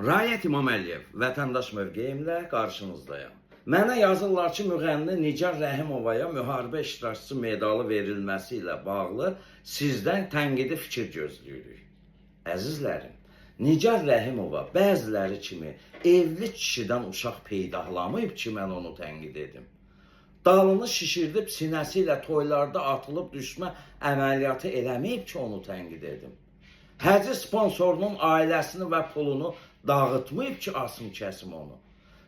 Rayət İmam Əliyev, vətəndaş mövqeyimlə qarşınızdayım. Mənə yazırlar ki, müğənni Nigar Rəhimovaya müharibə iştirakçısı medalı verilməsi ilə bağlı sizdən tənqidi fikir gözləyirik. Əzizlərim, Nigar Rəhimova bəziləri kimi evli kişidən uşaq peydahlamayıb ki, mən onu tənqid edim. Dalını şişirdib sinəsi ilə toylarda atılıb düşmə əməliyyatı eləməyib ki, onu tənqid edim. Həci sponsorunun ailəsini və pulunu dağıtmayıb ki, asım kəsim onu.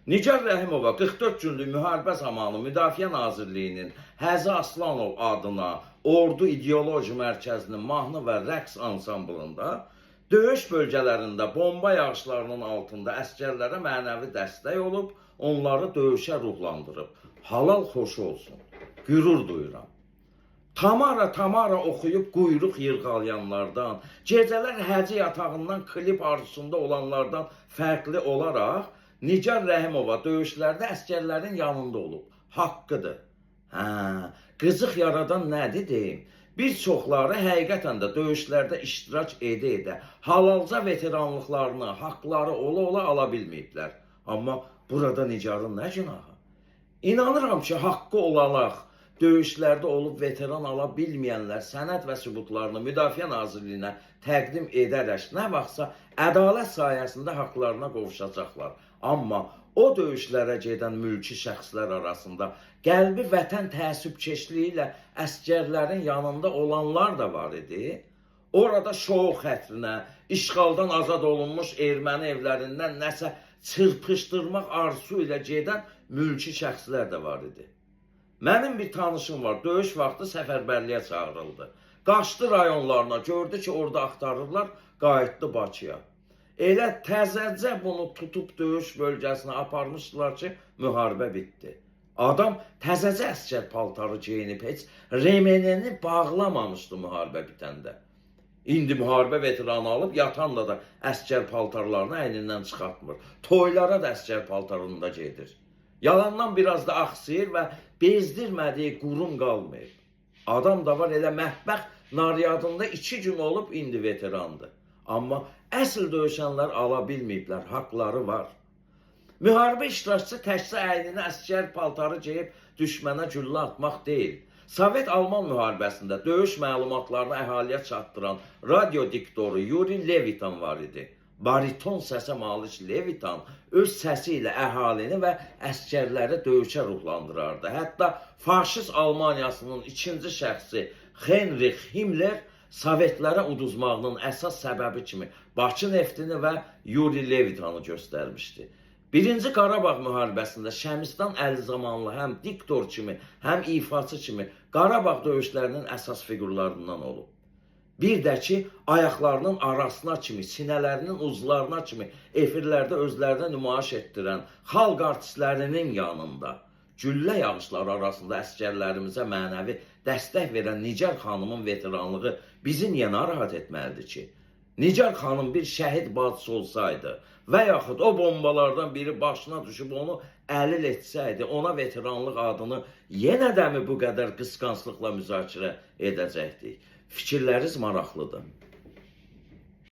Nigar Rəhimova 44 günlük müharibə zamanı Müdafiə Nazirliyinin Həzi Aslanov adına Ordu İdeoloji Mərkəzinin mahnı və rəqs ansamblında döyüş bölgələrində bomba yağışlarının altında əsgərlərə mənəvi dəstək olub, onları döyüşə ruhlandırıb. Halal xoş olsun, qürur duyuram. Tamara oxuyub quyruq yırğalayanlardan, gecələr həci yatağından klip arzusunda olanlardan fərqli olaraq Nigar Rəhimova döyüşlərdə əsgərlərin yanında olub. Haqqıdır. Qızıq yaradan nədir deyim? Bir çoxları həqiqətən də döyüşlərdə iştirak edə halalca veteranlıqlarını, haqları ola ala bilməyiblər. Amma burada Nigarın nə günahı? İnanıram ki, haqqı olaraq döyüşlərdə olub veteran ala bilməyənlər sənəd və sübutlarını Müdafiə Nazirliyinə təqdim edərək nə vaxtsa ədalət sayəsində haqlarına qovuşacaqlar. Amma o döyüşlərə gedən mülki şəxslər arasında qəlbi vətən təəssübkeşliyi ilə əsgərlərin yanında olanlar da var idi. Orada şou xətrinə, işğaldan azad olunmuş erməni evlərindən nəsə çırpışdırmaq arzusu ilə gedən mülki şəxslər də var idi. Mənim bir tanışım var, döyüş vaxtı səfərbərliyə çağırıldı. Qaçdı rayonlarına, gördü ki, orada axtarırlar, qayıtdı Bakıya. Elə təzəcə bunu tutub döyüş bölgəsinə aparmışdılar ki, müharibə bitdi. Adam təzəcə əsgər paltarı geyinib, heç remenini bağlamamışdı müharibə bitəndə. İndi müharibə veteranı alıb, yatanla da əsgər paltarlarını əynindən çıxartmır. Toylara da əsgər paltarında gedir. Yalandan biraz da axsıyır və bezdirmədiyi qurum qalmayıb. Adam da var elə məhbəxt naryadında 2 gün olub indi veterandır. Amma əsl döyüşənlər ala bilməyiblər, haqları var. Müharibə iştirakçısı təkcə əyninə əsgər paltarı geyib düşmənə güllə atmaq deyil. Sovet-Alman müharibəsində döyüş məlumatlarını əhaliyə çatdıran radio diktoru Yuri Levitan var idi. Bariton səsə malik Levitan öz səsi ilə əhalini və əsgərləri döyüşə ruhlandırardı. Hətta faşist Almaniyasının ikinci şəxsi Heinrich Himmler Sovetlərə uduzmağının əsas səbəbi kimi Bakı neftini və Yuri Levitanı göstərmişdi. Birinci Qarabağ müharibəsində Şəmistan Əlizamanlı həm diktor kimi, həm ifaçı kimi Qarabağ döyüşlərinin əsas figurlarından olub. Bir də ki, ayaqlarının arasına kimi, sinələrinin uzlarına kimi efirlərdə özlərini nümayiş etdirən xalq artistlərinin yanında güllə yağışları arasında əsgərlərimizə mənəvi dəstək verən Nigar xanımın veteranlığı bizi niyə narahat etməlidir ki? Nigar xanım bir şəhid bacısı olsaydı və yaxud o bombalardan biri başına düşüb onu əlil etsəydi, ona veteranlıq adını yenə də mi bu qədər qısqanclıqla müzakirə edəcəkdik? Fikirləriz maraqlıdır.